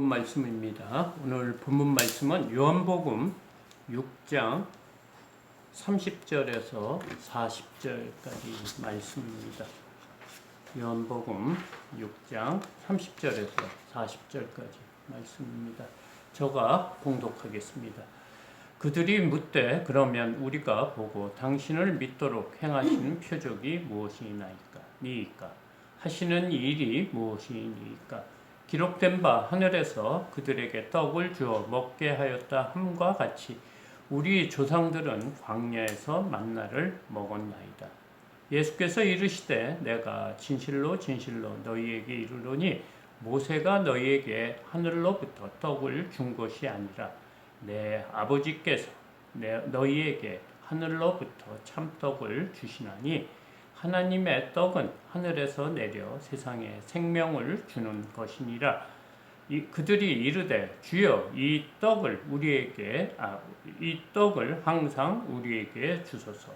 말씀입니다. 오늘 본문 말씀은 요한복음 6장 30절에서 40절까지 말씀입니다. 요한복음 6장 30절에서 40절까지 말씀입니다. 저가 봉독하겠습니다. 그들이 묻되 그러면 우리가 보고 당신을 믿도록 행하시는 표적이 무엇이니까 하시는 일이 무엇이니까 기록된 바 하늘에서 그들에게 떡을 주어 먹게 하였다 함과 같이 우리 조상들은 광야에서 만나를 먹었나이다. 예수께서 이르시되 내가 진실로 진실로 너희에게 이르노니 모세가 너희에게 하늘로부터 떡을 준 것이 아니라 내 아버지께서 너희에게 하늘로부터 참떡을 주시나니 하나님의 떡은 하늘에서 내려 세상에 생명을 주는 것이니라. 그들이 이르되 주여 이 떡을 항상 우리에게 주소서.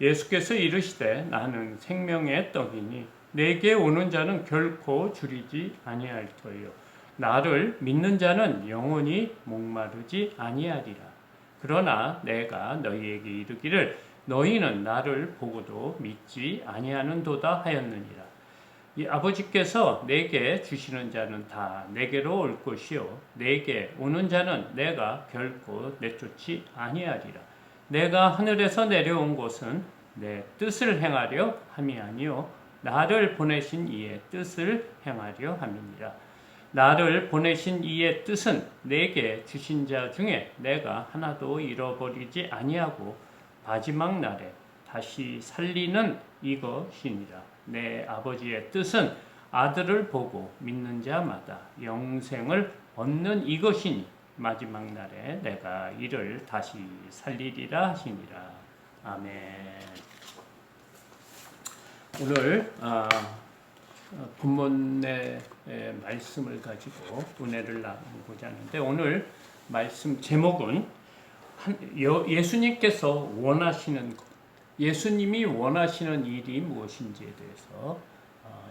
예수께서 이르시되 나는 생명의 떡이니 내게 오는 자는 결코 줄이지 아니할 터이요 나를 믿는 자는 영원히 목마르지 아니하리라. 그러나 내가 너희에게 이르기를 너희는 나를 보고도 믿지 아니하는도다 하였느니라. 이 아버지께서 내게 주시는 자는 다 내게로 올 것이요 내게 오는 자는 내가 결코 내쫓지 아니하리라. 내가 하늘에서 내려온 것은 내 뜻을 행하려 함이 아니요 나를 보내신 이의 뜻을 행하려 함이니라. 나를 보내신 이의 뜻은 내게 주신 자 중에 내가 하나도 잃어버리지 아니하고 마지막 날에 다시 살리는 이것이니라. 내 아버지의 뜻은 아들을 보고 믿는 자마다 영생을 얻는 이것이니 마지막 날에 내가 이를 다시 살리리라 하시니라. 아멘. 오늘 본문의 말씀을 가지고 은혜를 나누고자 하는데 오늘 말씀 제목은 예수님께서 원하시는 것, 예수님이 원하시는 일이 무엇인지에 대해서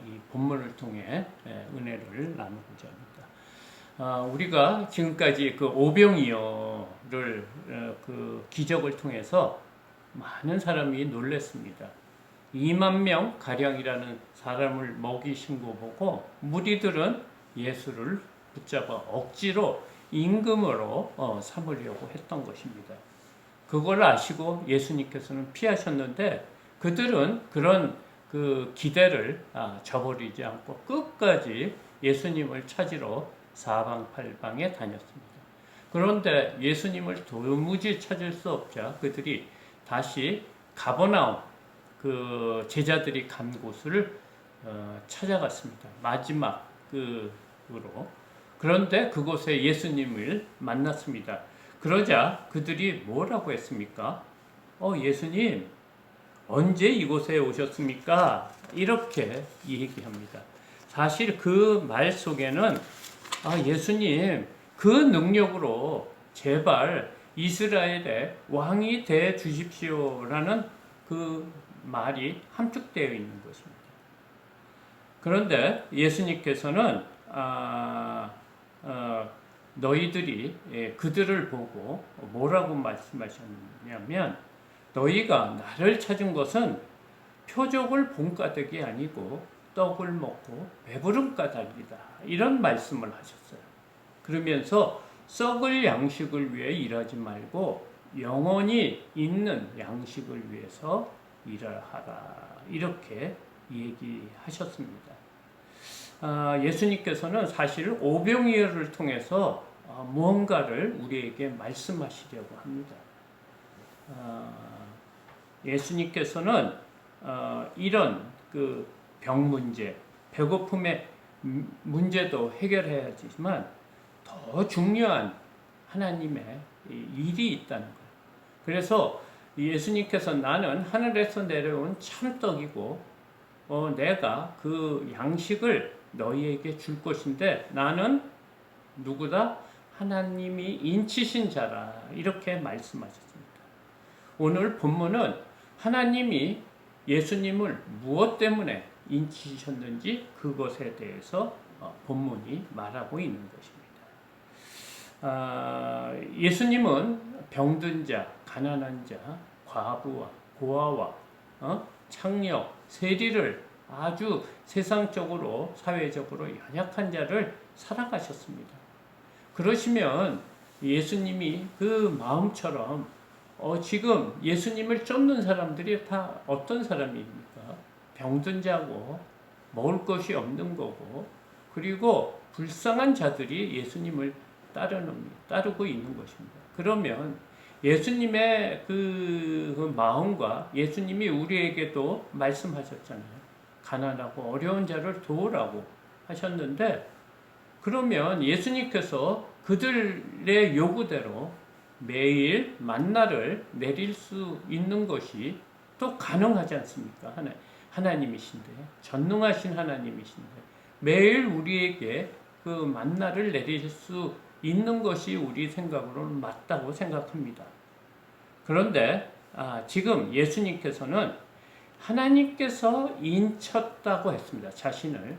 이 본문을 통해 은혜를 나누고자 합니다. 우리가 지금까지 그 오병이어를 그 기적을 통해서 많은 사람이 놀랐습니다. 2만 명 가량이라는 사람을 먹이신 거 보고 무리들은 예수를 붙잡아 억지로 임금으로 삼으려고 했던 것입니다. 그걸 아시고 예수님께서는 피하셨는데 그들은 그런 그 기대를 저버리지 않고 끝까지 예수님을 찾으러 사방팔방에 다녔습니다. 그런데 예수님을 도무지 찾을 수 없자 그들이 다시 가버나움 그 제자들이 간 곳을 찾아갔습니다. 마지막으로. 그런데 그곳에 예수님을 만났습니다. 그러자 그들이 뭐라고 했습니까? 예수님, 언제 이곳에 오셨습니까? 이렇게 얘기합니다. 사실 그 말 속에는 예수님, 그 능력으로 제발 이스라엘의 왕이 돼 주십시오라는 그 말이 함축되어 있는 것입니다. 그런데 예수님께서는 너희들이 그들을 보고 뭐라고 말씀하셨냐면 너희가 나를 찾은 것은 표적을 본 까닭이 아니고 떡을 먹고 배부른 까닭이다. 이런 말씀을 하셨어요. 그러면서 썩을 양식을 위해 일하지 말고 영원히 있는 양식을 위해서 일하라. 이렇게 얘기하셨습니다. 예수님께서는 사실 오병이어를 통해서 무언가를 우리에게 말씀하시려고 합니다. 예수님께서는 이런 그 병 문제, 배고픔의 문제도 해결해야 하지만 더 중요한 하나님의 일이 있다는 거예요. 그래서 예수님께서 나는 하늘에서 내려온 참떡이고 내가 그 양식을 너희에게 줄 것인데 나는 누구다? 하나님이 인치신 자라 이렇게 말씀하셨습니다. 오늘 본문은 하나님이 예수님을 무엇 때문에 인치셨는지 그것에 대해서 본문이 말하고 있는 것입니다. 예수님은 병든 자, 가난한 자, 과부와 고아와 창녀, 세리를 아주 세상적으로 사회적으로 연약한 자를 살아가셨습니다. 그러시면 예수님이 그 마음처럼 지금 예수님을 쫓는 사람들이 다 어떤 사람입니까? 병든 자고 먹을 것이 없는 거고 그리고 불쌍한 자들이 예수님을 따르고 있는 것입니다. 그러면 예수님의 그 마음과 예수님이 우리에게도 말씀하셨잖아요. 가난하고 어려운 자를 도우라고 하셨는데 그러면 예수님께서 그들의 요구대로 매일 만나를 내릴 수 있는 것이 또 가능하지 않습니까? 하나님이신데, 전능하신 하나님이신데 매일 우리에게 그 만나를 내릴 수 있는 것이 우리 생각으로는 맞다고 생각합니다. 그런데 지금 예수님께서는 하나님께서 인쳤다고 했습니다. 자신을.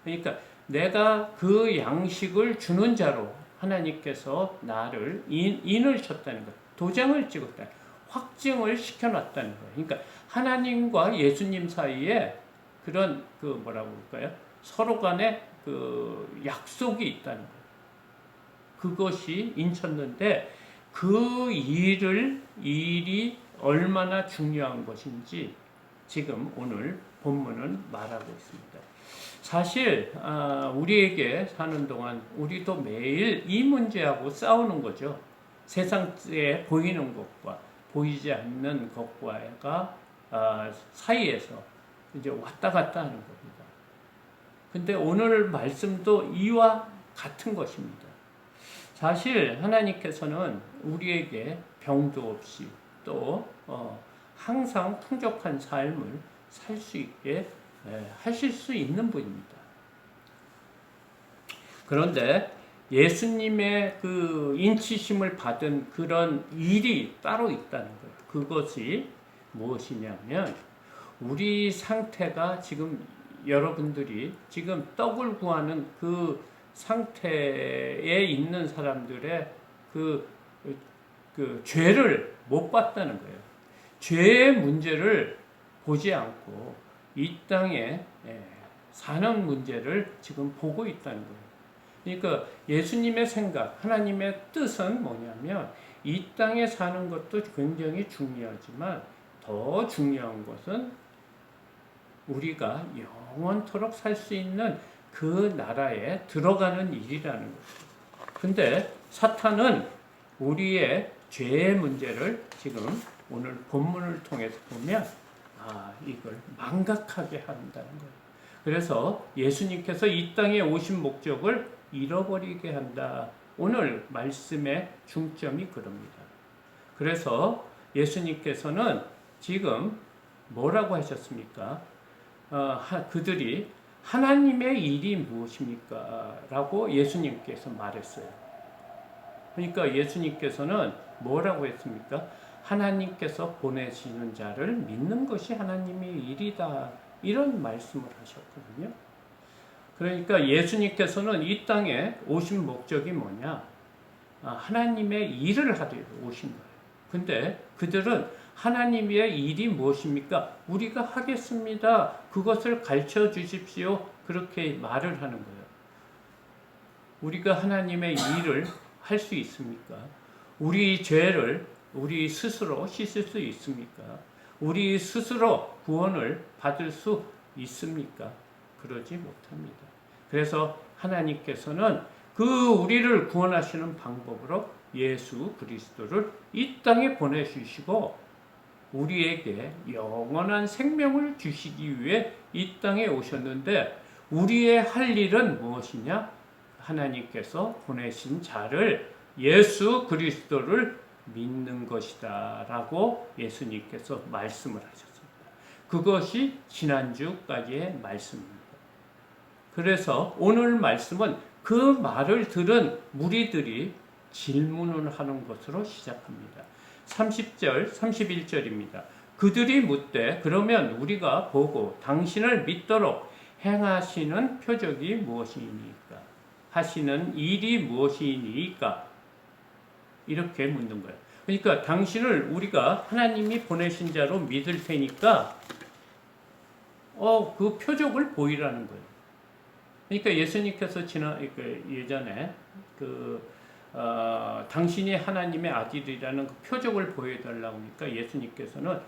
그러니까 내가 그 양식을 주는 자로 하나님께서 나를 인을 쳤다는 것, 도장을 찍었다, 확증을 시켜놨다는 거예요. 그러니까 하나님과 예수님 사이에 그런 뭐라고 할까요? 서로 간에 그 약속이 있다는 거예요. 그것이 인쳤는데 그 일이 얼마나 중요한 것인지 지금 오늘 본문은 말하고 있습니다. 사실 우리에게 사는 동안 우리도 매일 이 문제하고 싸우는 거죠. 세상에 보이는 것과 보이지 않는 것과가 사이에서 이제 왔다 갔다 하는 겁니다. 근데 오늘 말씀도 이와 같은 것입니다. 사실 하나님께서는 우리에게 병도 없이 또 항상 풍족한 삶을 살 수 있게 하실 수 있는 분입니다. 그런데 예수님의 그 인치심을 받은 그런 일이 따로 있다는 거예요. 그것이 무엇이냐면 우리 상태가 지금 여러분들이 지금 떡을 구하는 그 상태에 있는 사람들의 그 죄를 못 봤다는 거예요. 죄의 문제를 보지 않고 이 땅에 사는 문제를 지금 보고 있다는 거예요. 그러니까 예수님의 생각, 하나님의 뜻은 뭐냐면 이 땅에 사는 것도 굉장히 중요하지만 더 중요한 것은 우리가 영원토록 살 수 있는 그 나라에 들어가는 일이라는 거죠. 근데 사탄은 우리의 죄의 문제를 지금 오늘 본문을 통해서 보면 이걸 망각하게 한다는 거예요. 그래서 예수님께서 이 땅에 오신 목적을 잃어버리게 한다. 오늘 말씀의 중점이 그럽니다. 그래서 예수님께서는 지금 뭐라고 하셨습니까? 그들이 하나님의 일이 무엇입니까? 라고 예수님께서 말했어요. 그러니까 예수님께서는 뭐라고 했습니까? 하나님께서 보내시는 자를 믿는 것이 하나님의 일이다. 이런 말씀을 하셨거든요. 그러니까 예수님께서는 이 땅에 오신 목적이 뭐냐? 하나님의 일을 하려 오신 거예요. 근데 그들은 하나님의 일이 무엇입니까? 우리가 하겠습니다. 그것을 가르쳐 주십시오. 그렇게 말을 하는 거예요. 우리가 하나님의 일을 할 수 있습니까? 우리 죄를 우리 스스로 씻을 수 있습니까? 우리 스스로 구원을 받을 수 있습니까? 그러지 못합니다. 그래서 하나님께서는 그 우리를 구원하시는 방법으로 예수 그리스도를 이 땅에 보내주시고 우리에게 영원한 생명을 주시기 위해 이 땅에 오셨는데 우리의 할 일은 무엇이냐? 하나님께서 보내신 자를 예수 그리스도를 믿는 것이다 라고 예수님께서 말씀을 하셨습니다. 그것이 지난주까지의 말씀입니다. 그래서 오늘 말씀은 그 말을 들은 무리들이 질문을 하는 것으로 시작합니다. 30절, 31절입니다. 그들이 묻되 그러면 우리가 보고 당신을 믿도록 행하시는 표적이 무엇이니까 하시는 일이 무엇이니까? 이렇게 묻는 거예요. 그러니까 당신을 우리가 하나님이 보내신 자로 믿을 테니까 그 표적을 보이라는 거예요. 그러니까 예수님께서 예전에 당신이 하나님의 아들이라는 그 표적을 보여달라고 하니까 예수님께서는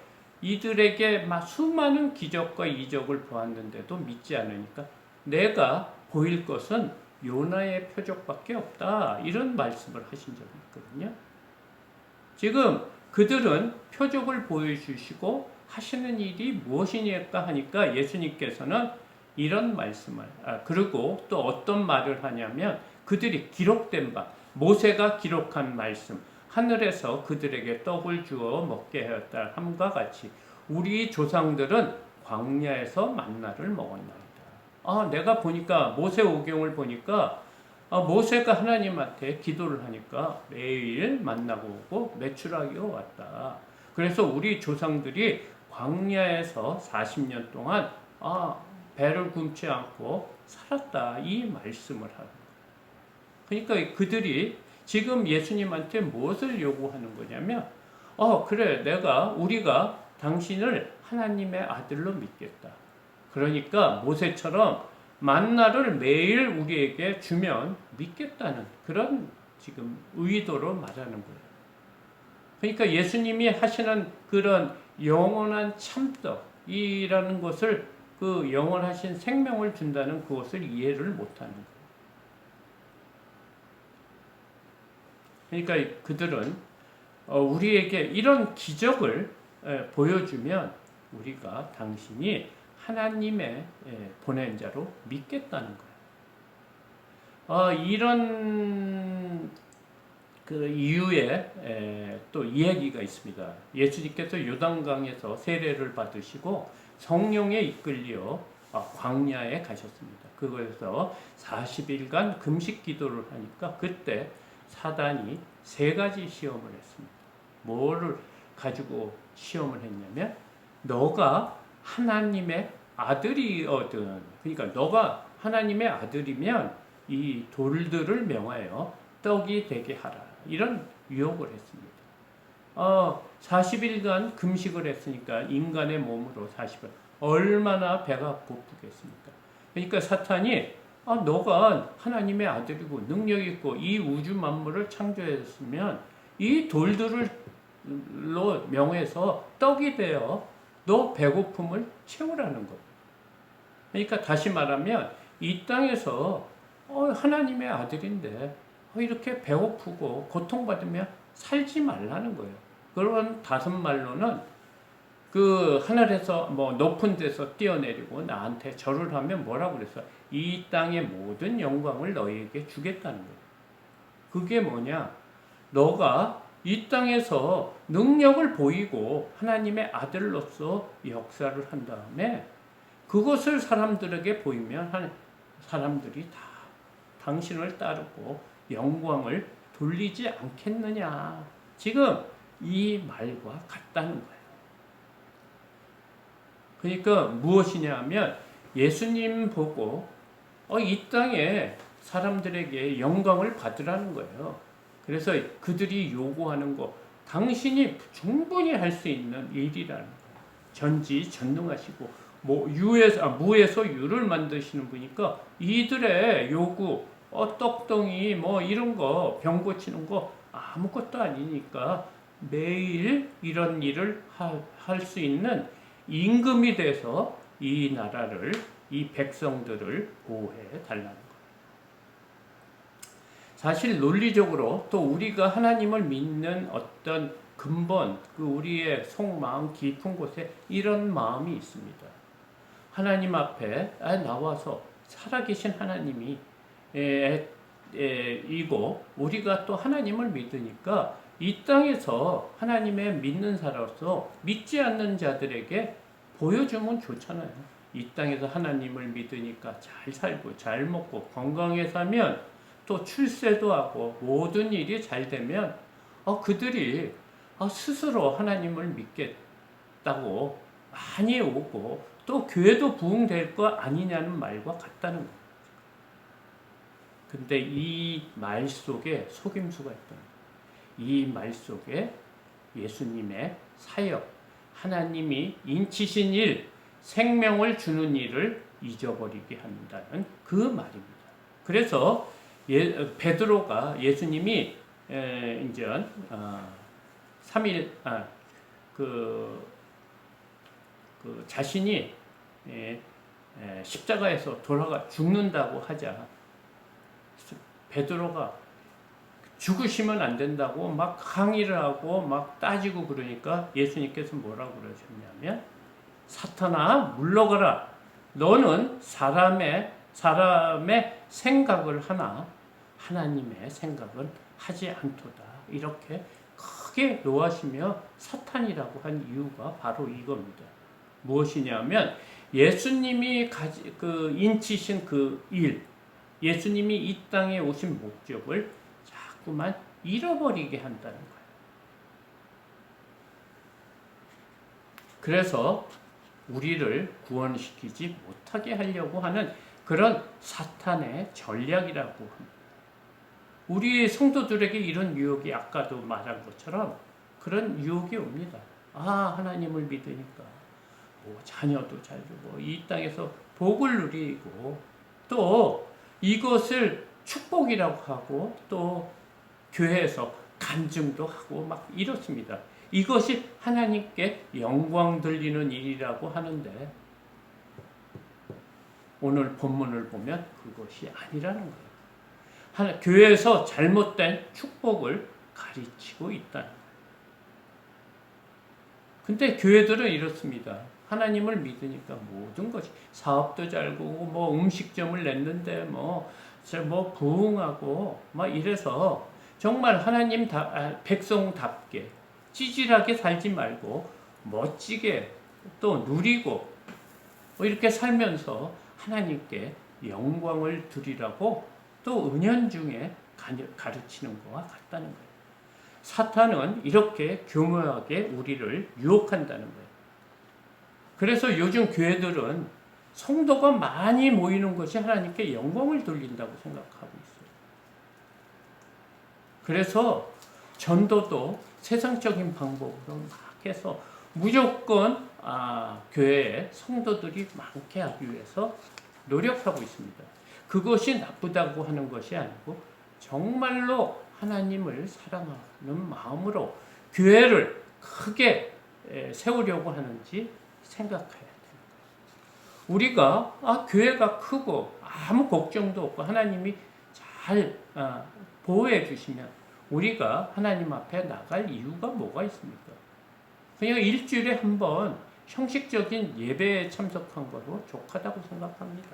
이들에게 막 수많은 기적과 이적을 보았는데도 믿지 않으니까 내가 보일 것은 요나의 표적밖에 없다. 이런 말씀을 하신 적이 있거든요. 지금 그들은 표적을 보여주시고 하시는 일이 무엇이니까 하니까 예수님께서는 이런 말씀을 그리고 또 어떤 말을 하냐면 그들이 기록된 바 모세가 기록한 말씀 하늘에서 그들에게 떡을 주어 먹게 하였다 함과 같이 우리 조상들은 광야에서 만나를 먹었나이다. 내가 보니까 모세오경을 보니까 모세가 하나님한테 기도를 하니까 매일 만나고 오고 메추라기가 왔다. 그래서 우리 조상들이 광야에서 40년 동안 배를 굶지 않고 살았다. 이 말씀을 하는 거예요. 그러니까 그들이 지금 예수님한테 무엇을 요구하는 거냐면 그래 우리가 당신을 하나님의 아들로 믿겠다. 그러니까 모세처럼 만나를 매일 우리에게 주면 믿겠다는 그런 지금 의도로 말하는 거예요. 그러니까 예수님이 하시는 그런 영원한 참떡이라는 것을 그 영원하신 생명을 준다는 그것을 이해를 못하는 거예요. 그러니까 그들은 우리에게 이런 기적을 보여주면 우리가 당신이 하나님의 보낸 자로 믿겠다는 거예요. 이런 그 이유에 또 이야기가 있습니다. 예수님께서 요단강에서 세례를 받으시고 성령에 이끌려 광야에 가셨습니다. 그곳에서 40일간 금식 기도를 하니까 그때 사단이 3가지 시험을 했습니다. 뭐를 가지고 시험을 했냐면 너가 하나님의 아들이거든. 그러니까 너가 하나님의 아들이면 이 돌들을 명하여 떡이 되게 하라. 이런 유혹을 했습니다. 40일간 금식을 했으니까 인간의 몸으로 40일 얼마나 배가 고프겠습니까? 그러니까 사탄이 너가 하나님의 아들이고 능력 있고 이 우주 만물을 창조했으면 이 돌들로 명해서 떡이 되어 너 배고픔을 채우라는 것. 그러니까 다시 말하면 이 땅에서 하나님의 아들인데 이렇게 배고프고 고통받으면 살지 말라는 거예요. 그런 다섯 말로는 그 하늘에서 높은 데서 뛰어내리고 나한테 절을 하면 뭐라고 그랬어? 이 땅의 모든 영광을 너희에게 주겠다는 거예요. 그게 뭐냐? 너가 이 땅에서 능력을 보이고 하나님의 아들로서 역사를 한 다음에 그것을 사람들에게 보이면 사람들이 다 당신을 따르고 영광을 돌리지 않겠느냐. 지금 이 말과 같다는 거예요. 그러니까 무엇이냐 하면 예수님 보고 이 땅에 사람들에게 영광을 받으라는 거예요. 그래서 그들이 요구하는 거 당신이 충분히 할 수 있는 일이라는 거예요. 전지전능하시고 무에서 유를 만드시는 분이니까 이들의 요구 떡덩이 이런 거 병 고치는 거 아무것도 아니니까 매일 이런 일을 할 수 있는 임금이 돼서 이 나라를 이 백성들을 보호해 달라는 거예요. 사실 논리적으로 또 우리가 하나님을 믿는 어떤 근본 우리의 속마음 깊은 곳에 이런 마음이 있습니다. 하나님 앞에 나와서 살아계신 하나님이 이고 우리가 또 하나님을 믿으니까 이 땅에서 하나님의 믿는 자로서 믿지 않는 자들에게 보여주면 좋잖아요. 이 땅에서 하나님을 믿으니까 잘 살고 잘 먹고 건강해 사면 또 출세도 하고 모든 일이 잘 되면 그들이 스스로 하나님을 믿겠다고 많이 오고 또 교회도 부흥될 거 아니냐는 말과 같다는 거예요. 근데 이 말 속에 속임수가 있다. 이 말 속에 예수님의 사역, 하나님이 인치신 일, 생명을 주는 일을 잊어버리게 한다는 그 말입니다. 그래서 베드로가 예수님이 이제 3일 그 자신이 십자가에서 돌아가 죽는다고 하자 베드로가 죽으시면 안 된다고 막 항의를 하고 막 따지고 그러니까 예수님께서 뭐라고 그러셨냐면 사탄아 물러가라. 너는 사람의 생각을 하나 하나님의 생각은 하지 않도다. 이렇게 크게 노하시며 사탄이라고 한 이유가 바로 이겁니다. 무엇이냐면 예수님이 인치신 그 일, 예수님이 이 땅에 오신 목적을 자꾸만 잃어버리게 한다는 거예요. 그래서 우리를 구원시키지 못하게 하려고 하는 그런 사탄의 전략이라고 합니다. 우리 성도들에게 이런 유혹이 아까도 말한 것처럼 그런 유혹이 옵니다. 하나님을 믿으니까 뭐 자녀도 잘 주고 이 땅에서 복을 누리고 또 이것을 축복이라고 하고 또 교회에서 간증도 하고 막 이렇습니다. 이것이 하나님께 영광 돌리는 일이라고 하는데 오늘 본문을 보면 그것이 아니라는 거예요. 교회에서 잘못된 축복을 가르치고 있다는 거예요. 근데 교회들은 이렇습니다. 하나님을 믿으니까 모든 것이 사업도 잘 되고 뭐 음식점을 냈는데 뭐 부흥하고 막 이래서 정말 하나님 백성답게 찌질하게 살지 말고 멋지게 또 누리고 이렇게 살면서 하나님께 영광을 드리라고 또 은연중에 가르치는 것과 같다는 거예요. 사탄은 이렇게 교묘하게 우리를 유혹한다는 거예요. 그래서 요즘 교회들은 성도가 많이 모이는 것이 하나님께 영광을 돌린다고 생각하고 있어요. 그래서 전도도 세상적인 방법으로 막 해서 무조건 교회에 성도들이 많게 하기 위해서 노력하고 있습니다. 그것이 나쁘다고 하는 것이 아니고 정말로 하나님을 사랑하는 마음으로 교회를 크게 세우려고 하는지 생각해야 됩니다. 우리가 교회가 크고 아무 걱정도 없고 하나님이 잘 보호해 주시면 우리가 하나님 앞에 나갈 이유가 뭐가 있습니까? 그냥 일주일에 한 번 형식적인 예배에 참석한 거로 족하다고 생각합니다.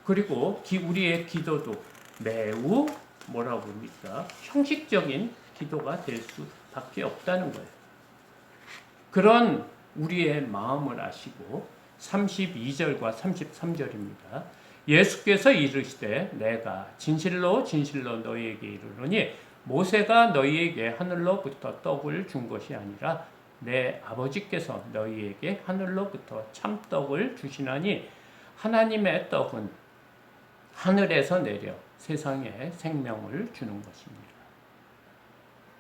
그리고 우리의 기도도 매우 뭐라고 합니까? 형식적인 기도가 될 수밖에 없다는 거예요. 그런 우리의 마음을 아시고 32절과 33절입니다. 예수께서 이르시되 내가 진실로 진실로 너희에게 이르노니 모세가 너희에게 하늘로부터 떡을 준 것이 아니라 내 아버지께서 너희에게 하늘로부터 참떡을 주시나니 하나님의 떡은 하늘에서 내려 세상에 생명을 주는 것입니다.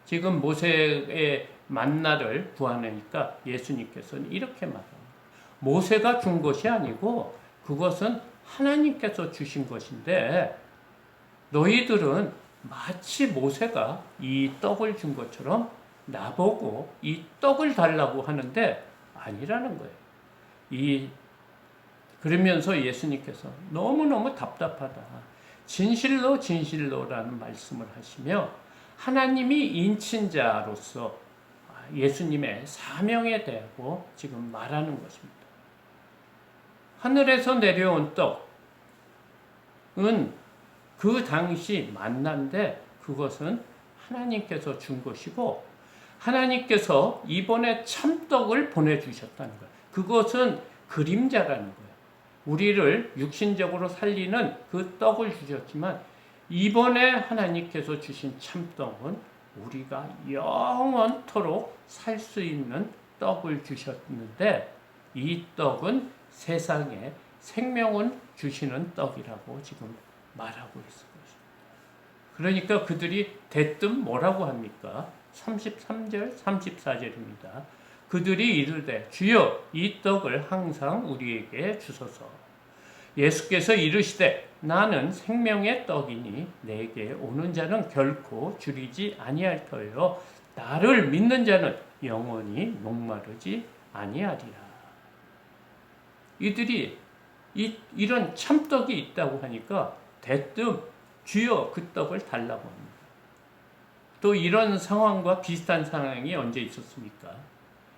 지금 모세의 만나를 구하니까 예수님께서는 이렇게 말합니다. 모세가 준 것이 아니고 그것은 하나님께서 주신 것인데 너희들은 마치 모세가 이 떡을 준 것처럼 나보고 이 떡을 달라고 하는데 아니라는 거예요. 그러면서 예수님께서 너무너무 답답하다. 진실로 진실로라는 말씀을 하시며 하나님이 인친자로서 예수님의 사명에 대하고 지금 말하는 것입니다. 하늘에서 내려온 떡은 그 당시 만난데 그것은 하나님께서 준 것이고 하나님께서 이번에 참떡을 보내주셨다는 거예요. 그것은 그림자라는 거예요. 우리를 육신적으로 살리는 그 떡을 주셨지만 이번에 하나님께서 주신 참떡은 우리가 영원토록 살 수 있는 떡을 주셨는데 이 떡은 세상에 생명을 주시는 떡이라고 지금 말하고 있습니다. 그러니까 그들이 대뜸 뭐라고 합니까? 33절, 34절입니다. 그들이 이르되 주여 이 떡을 항상 우리에게 주소서. 예수께서 이르시되 나는 생명의 떡이니 내게 오는 자는 결코 줄이지 아니할 터요 나를 믿는 자는 영원히 목마르지 아니하리라. 이들이 이런 참떡이 있다고 하니까 대뜸 주여 그 떡을 달라고 합니다. 또 이런 상황과 비슷한 상황이 언제 있었습니까?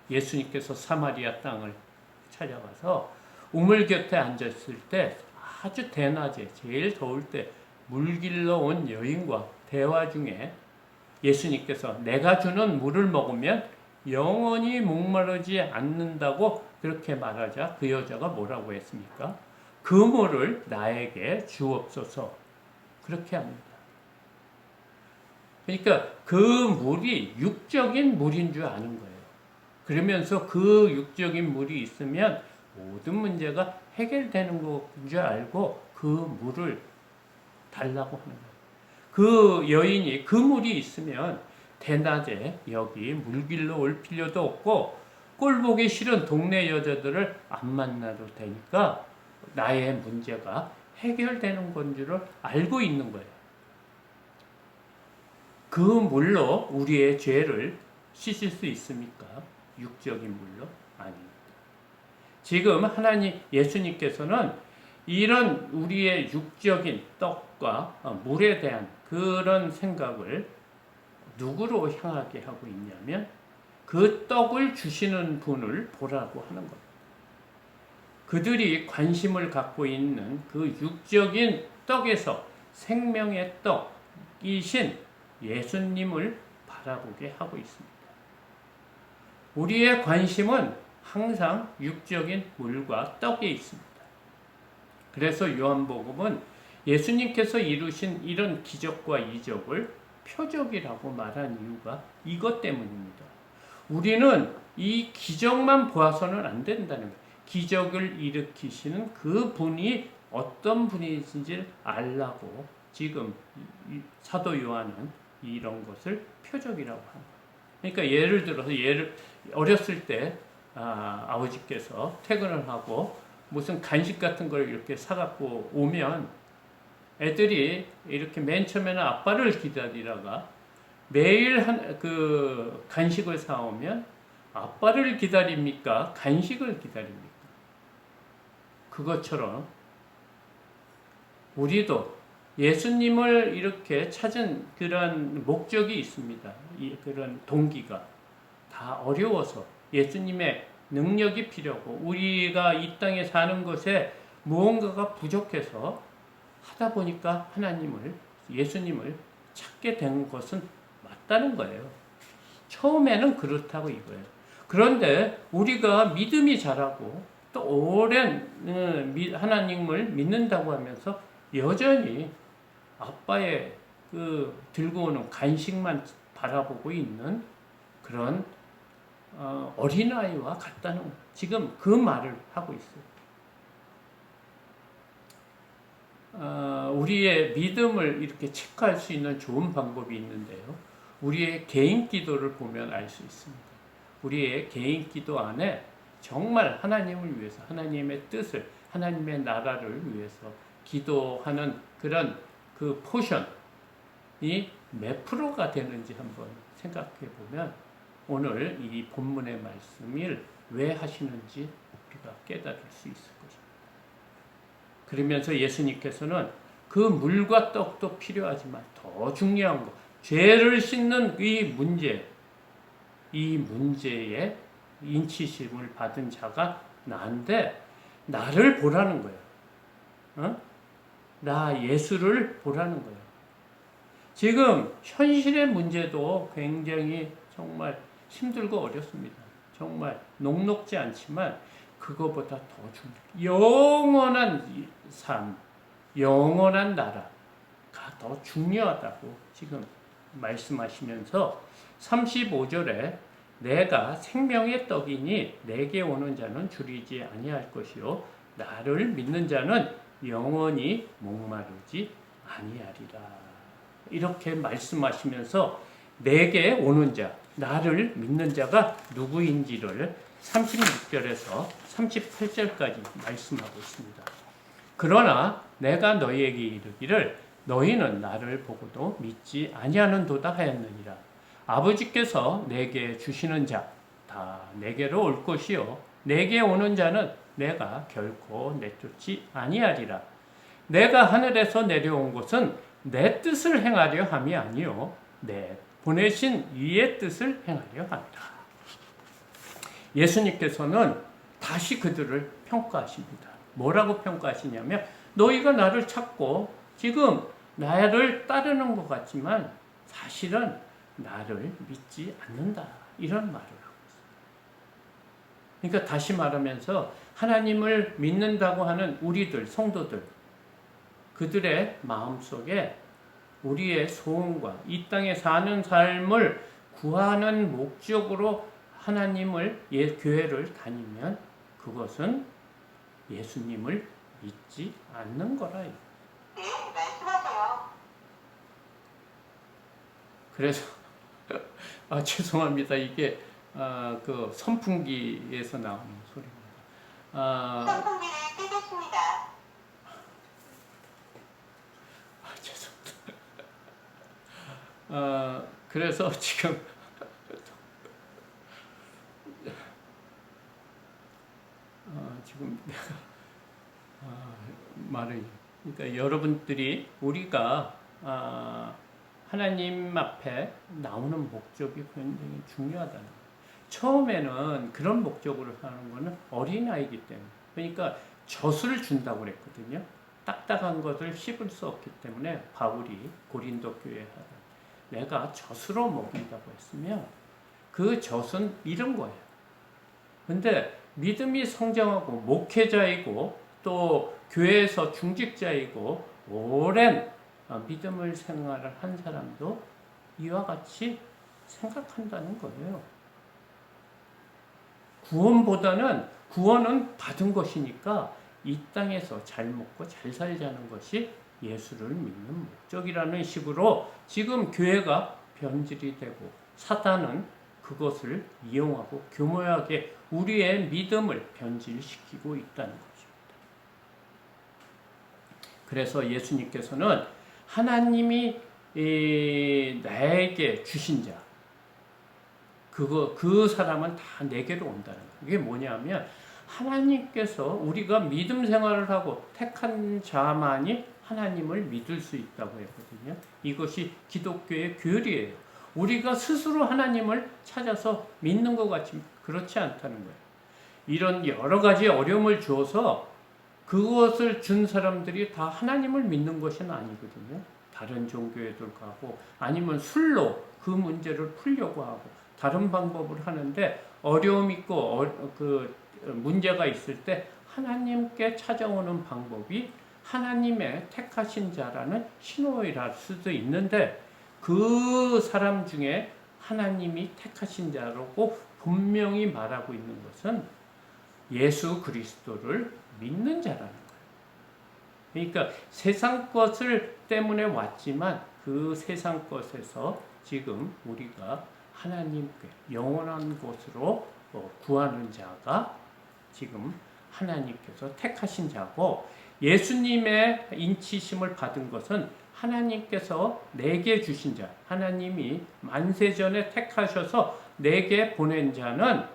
예수님께서 사마리아 땅을 찾아가서 우물 곁에 앉았을 때 아주 대낮에 제일 더울 때 물길러 온 여인과 대화 중에 예수님께서 내가 주는 물을 먹으면 영원히 목마르지 않는다고 그렇게 말하자 그 여자가 뭐라고 했습니까? 그 물을 나에게 주옵소서. 그렇게 합니다. 그러니까 그 물이 육적인 물인 줄 아는 거예요. 그러면서 그 육적인 물이 있으면 모든 문제가 해결되는 것인 줄 알고 그 물을 달라고 하는 거예요. 그 여인이 그 물이 있으면 대낮에 여기 물길로 올 필요도 없고 꼴 보기 싫은 동네 여자들을 안 만나도 되니까 나의 문제가 해결되는 건 줄을 알고 있는 거예요. 그 물로 우리의 죄를 씻을 수 있습니까? 육적인 물로? 아닙니다. 지금 하나님 예수님께서는 이런 우리의 육적인 떡과 물에 대한 그런 생각을 누구로 향하게 하고 있냐면 그 떡을 주시는 분을 보라고 하는 겁니다. 그들이 관심을 갖고 있는 그 육적인 떡에서 생명의 떡이신 예수님을 바라보게 하고 있습니다. 우리의 관심은 항상 육적인 물과 떡에 있습니다. 그래서 요한복음은 예수님께서 이루신 이런 기적과 이적을 표적이라고 말한 이유가 이것 때문입니다. 우리는 이 기적만 보아서는 안 된다는 거예요. 기적을 일으키시는 그 분이 어떤 분이신지를 알라고 지금 사도 요한은 이런 것을 표적이라고 합니다. 그러니까 예를 들어서 어렸을 때 아버지께서 퇴근을 하고 무슨 간식 같은 걸 이렇게 사갖고 오면 애들이 이렇게 맨 처음에는 아빠를 기다리다가 매일 그 간식을 사오면 아빠를 기다립니까? 간식을 기다립니까? 그것처럼 우리도 예수님을 이렇게 찾은 그런 목적이 있습니다. 그런 동기가 다 어려워서 예수님의 능력이 필요하고 우리가 이 땅에 사는 것에 무언가가 부족해서 하다 보니까 예수님을 찾게 된 것은 맞다는 거예요. 처음에는 그렇다고 이거예요. 그런데 우리가 믿음이 자라고 또 오랜 하나님을 믿는다고 하면서 여전히 아빠의 그 들고 오는 간식만 바라보고 있는 그런 어린아이와 같다는 지금 그 말을 하고 있어요. 우리의 믿음을 이렇게 체크할 수 있는 좋은 방법이 있는데요. 우리의 개인 기도를 보면 알 수 있습니다. 우리의 개인 기도 안에 정말 하나님을 위해서 하나님의 뜻을 하나님의 나라를 위해서 기도하는 그런 그 포션이 몇 프로가 되는지 한번 생각해 보면 오늘 이 본문의 말씀을 왜 하시는지 우리가 깨달을 수 있을 것입니다. 그러면서 예수님께서는 그 물과 떡도 필요하지만 더 중요한 것, 죄를 씻는 이 문제에 인치심을 받은 자가 나인데 나를 보라는 거예요. 나 예수를 보라는 거예요. 지금 현실의 문제도 굉장히 정말 힘들고 어렵습니다. 정말 녹록지 않지만 그거보다 더 중요해요. 영원한 삶, 영원한 나라가 더 중요하다고 지금 말씀하시면서 35절에 내가 생명의 떡이니 내게 오는 자는 줄이지 아니할 것이요 나를 믿는 자는 영원히 목마르지 아니하리라. 이렇게 말씀하시면서 내게 오는 자, 나를 믿는 자가 누구인지를 36절에서 38절까지 말씀하고 있습니다. 그러나 내가 너희에게 이르기를 너희는 나를 보고도 믿지 아니하는도다 하였느니라. 아버지께서 내게 주시는 자 다 내게로 올 것이요 내게 오는 자는 내가 결코 내쫓지 아니하리라. 내가 하늘에서 내려온 것은 내 뜻을 행하려 함이 아니요 내 보내신 이의 뜻을 행하려 합니다. 예수님께서는 다시 그들을 평가하십니다. 뭐라고 평가하시냐면 너희가 나를 찾고 지금 나를 따르는 것 같지만 사실은 나를 믿지 않는다. 이런 말을 하고 있습니다. 그러니까 다시 말하면서 하나님을 믿는다고 하는 우리들, 성도들, 그들의 마음속에 우리의 소원과 이 땅에 사는 삶을 구하는 목적으로 하나님을, 교회를 다니면 그것은 예수님을 믿지 않는 거라요. 네, 말씀하세요. 그래서 죄송합니다. 이게 그 선풍기에서 나오는 소리입니다. 선풍기를 끄겠습니다. 죄송합니다. 그래서 지금 지금 내가 말을 그러니까 여러분들이 우리가 하나님 앞에 나오는 목적이 굉장히 중요하다는 거예요. 처음에는 그런 목적으로 하는 거는 어린아이기 때문에 그러니까 젖을 준다고 그랬거든요. 딱딱한 것을 씹을 수 없기 때문에 바울이 고린도 교회에 하다 내가 젖으로 먹인다고 했으면 그 젖은 이런 거예요. 근데 믿음이 성장하고 목회자이고 또 교회에서 중직자이고 오랜 믿음을 생활을 한 사람도 이와 같이 생각한다는 거예요. 구원은 받은 것이니까 이 땅에서 잘 먹고 잘 살자는 것이 예수를 믿는 목적이라는 식으로 지금 교회가 변질이 되고 사탄은 그것을 이용하고 교묘하게 우리의 믿음을 변질시키고 있다는 것입니다. 그래서 예수님께서는 하나님이 나에게 주신 자, 그 사람은 다 내게로 온다는 거예요. 이게 뭐냐면 하나님께서 우리가 믿음 생활을 하고 택한 자만이 하나님을 믿을 수 있다고 했거든요. 이것이 기독교의 교리예요. 우리가 스스로 하나님을 찾아서 믿는 것 같지만 그렇지 않다는 거예요. 이런 여러 가지 어려움을 주어서 그것을 준 사람들이 다 하나님을 믿는 것은 아니거든요. 다른 종교에도 가고 아니면 술로 그 문제를 풀려고 하고 다른 방법을 하는데 어려움 있고 문제가 있을 때 하나님께 찾아오는 방법이 하나님의 택하신 자라는 신호일 수도 있는데 그 사람 중에 하나님이 택하신 자라고 분명히 말하고 있는 것은 예수 그리스도를 믿는 자라는 거예요. 그러니까 세상 것을 때문에 왔지만 그 세상 것에서 지금 우리가 하나님께 영원한 곳으로 구하는 자가 지금 하나님께서 택하신 자고 예수님의 인치심을 받은 것은 하나님께서 내게 주신 자, 하나님이 만세전에 택하셔서 내게 보낸 자는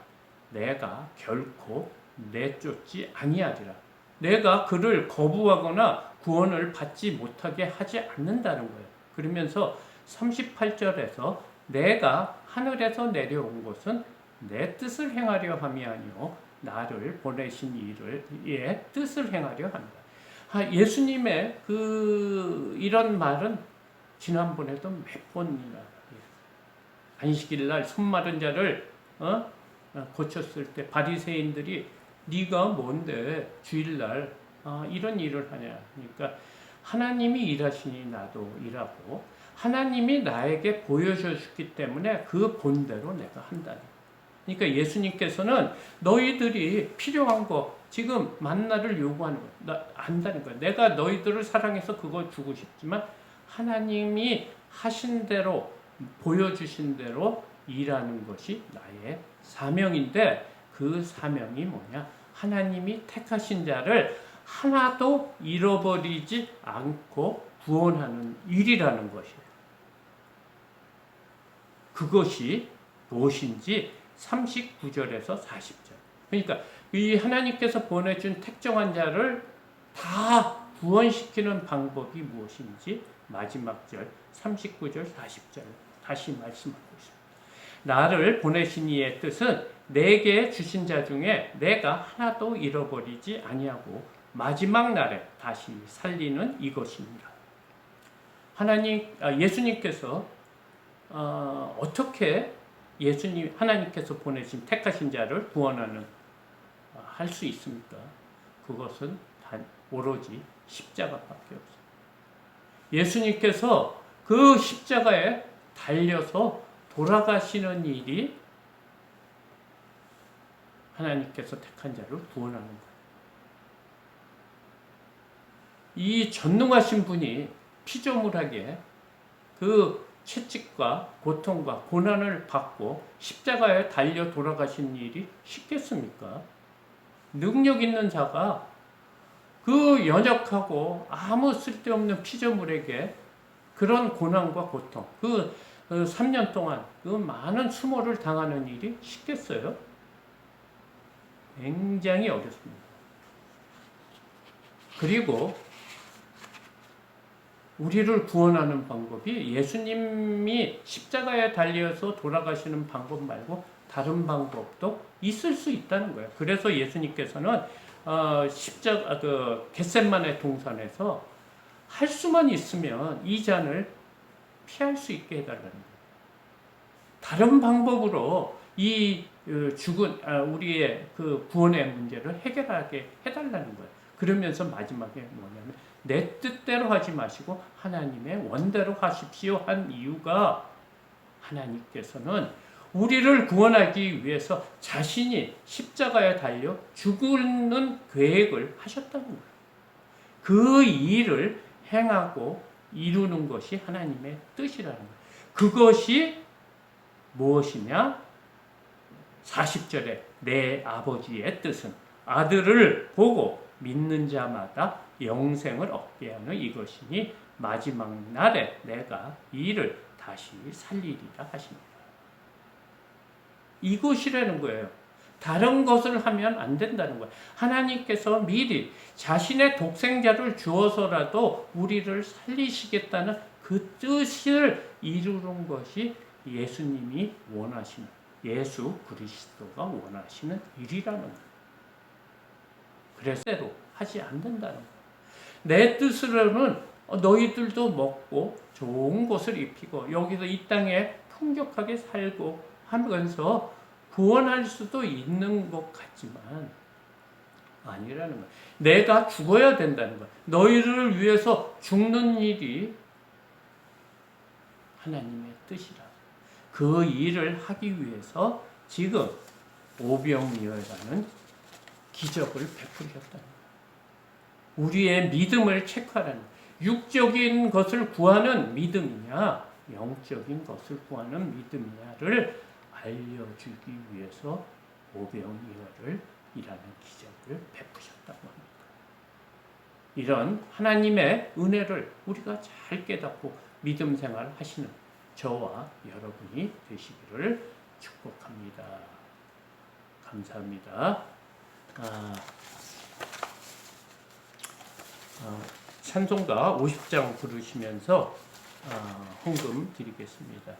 내가 결코 내쫓지 아니하리라. 내가 그를 거부하거나 구원을 받지 못하게 하지 않는다는 거예요. 그러면서 38절에서 내가 하늘에서 내려온 것은 내 뜻을 행하려 함이 아니요 나를 보내신 이의 뜻을 행하려 합니다. 예수님의 이런 말은 지난번에도 몇 번이나 안식일 날 손 마른 자를 고쳤을 때 바리새인들이 네가 뭔데 주일날 이런 일을 하냐. 그러니까 하나님이 일하시니 나도 일하고 하나님이 나에게 보여주셨기 때문에 그 본대로 내가 한다. 그러니까 예수님께서는 너희들이 필요한 거 지금 만나를 요구하는 거 안다는 거야. 내가 너희들을 사랑해서 그걸 주고 싶지만 하나님이 하신 대로 보여주신 대로 일하는 것이 나의 사명인데 그 사명이 뭐냐? 하나님이 택하신 자를 하나도 잃어버리지 않고 구원하는 일이라는 것이에요. 그것이 무엇인지 39절에서 40절. 그러니까 이 하나님께서 보내준 택정한 자를 다 구원시키는 방법이 무엇인지 마지막 절 39절 40절 다시 말씀하고 있습니다. 나를 보내신 이의 뜻은 내게 주신 자 중에 내가 하나도 잃어버리지 아니하고 마지막 날에 다시 살리는 이것입니다. 예수님께서 어떻게 하나님께서 보내신 택하신 자를 구원하는 할 수 있습니까? 그것은 단 오로지 십자가밖에 없어요. 예수님께서 그 십자가에 달려서 돌아가시는 일이 하나님께서 택한 자를 구원하는 거예요. 이 전능하신 분이 피조물에게 그 채찍과 고통과 고난을 받고 십자가에 달려 돌아가신 일이 쉽겠습니까? 능력 있는 자가 그 연약하고 아무 쓸데없는 피조물에게 그런 고난과 고통, 3년 동안 그 많은 수모를 당하는 일이 쉽겠어요? 굉장히 어렵습니다. 그리고 우리를 구원하는 방법이 예수님이 십자가에 달려서 돌아가시는 방법 말고 다른 방법도 있을 수 있다는 거예요. 그래서 예수님께서는 겟세마네 동산에서 할 수만 있으면 이 잔을 피할 수 있게 해달라는 거예요. 다른 방법으로 이 우리의 그 구원의 문제를 해결하게 해달라는 거예요. 그러면서 마지막에 뭐냐면 내 뜻대로 하지 마시고 하나님의 원대로 하십시오 한 이유가 하나님께서는 우리를 구원하기 위해서 자신이 십자가에 달려 죽는 계획을 하셨다는 거예요. 그 일을 행하고 이루는 것이 하나님의 뜻이라는 거예요. 그것이 무엇이냐? 40절에 내 아버지의 뜻은 아들을 보고 믿는 자마다 영생을 얻게 하는 이것이니 마지막 날에 내가 이를 다시 살리리라 하십니다. 이것이라는 거예요. 다른 것을 하면 안 된다는 거예요. 하나님께서 미리 자신의 독생자를 주어서라도 우리를 살리시겠다는 그 뜻을 이루는 것이 예수님이 원하시는, 예수 그리스도가 원하시는 일이라는 거예요. 그래서 하지 않는다는 거예요. 내 뜻으로는 너희들도 먹고 좋은 것을 입히고 여기서 이 땅에 풍족하게 살고 하면서 구원할 수도 있는 것 같지만 아니라는 거예요. 내가 죽어야 된다는 거예요. 너희를 위해서 죽는 일이 하나님의 뜻이라. 그 일을 하기 위해서 지금 오병이어라는 기적을 베푸셨다는 거예요. 우리의 믿음을 체크하라는 거예요. 육적인 것을 구하는 믿음이냐 영적인 것을 구하는 믿음이냐를 알려주기 위해서 오병이어를 이라는 기적을 베푸셨다고 합니다. 이런 하나님의 은혜를 우리가 잘 깨닫고 믿음 생활을 하시는 저와 여러분이 되시기를 축복합니다. 감사합니다. 찬송가 50장 부르시면서 헌금 드리겠습니다.